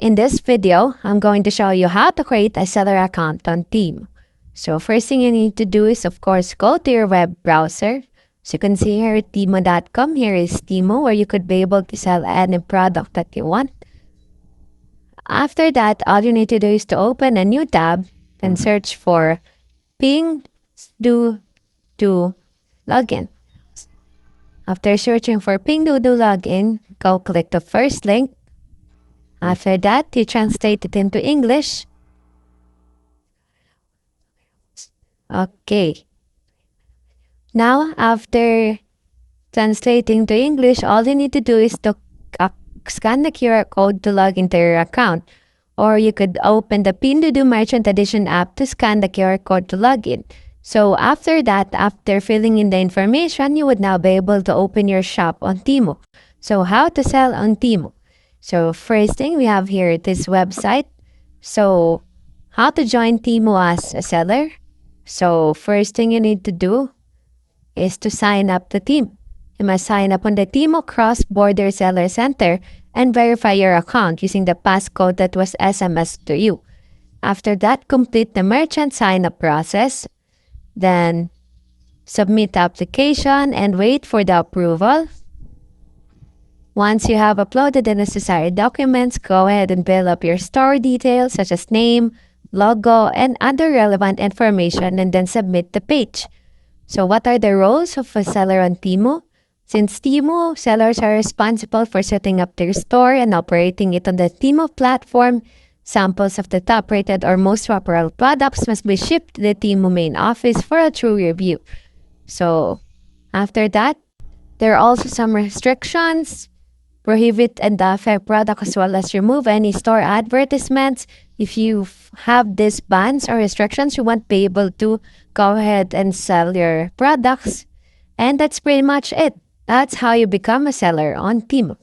In this video, I'm going to show you how to create a seller account on Temu. So first thing you need to do is, of course, go to your web browser. So you can see here at Temu.com. Here is Temu, where you could be able to sell any product that you want. After that, all you need to do is to open a new tab and search for Ping Do Login. After searching for Ping Do Login, go click the first link. After that, you translate it into English. Okay. Now, after translating to English, all you need to do is to scan the QR code to log into your account. Or you could open the Pinduoduo Merchant Edition app to scan the QR code to log in. So after that, after filling in the information, you would now be able to open your shop on Temu. So how to sell on Temu? So first thing we have here this website. So how to join Temu as a seller? So first thing you need to do is to sign up to Temu. You must sign up on the Temu Cross-Border Seller Center and verify your account using the passcode that was SMS to you. After that, complete the merchant sign-up process. Then submit the application and wait for the approval. Once you have uploaded the necessary documents, go ahead and fill up your store details such as name, logo, and other relevant information and then submit the page. So what are the roles of a seller on Temu? Since Temu, sellers are responsible for setting up their store and operating it on the Temu platform, samples of the top-rated or most popular products must be shipped to the Temu main office for a true review. So after that, there are also some restrictions. Prohibit and affect product as well as remove any store advertisements. If you have these bans or restrictions, you won't be able to go ahead and sell your products. And that's pretty much it. That's how you become a seller on Temu.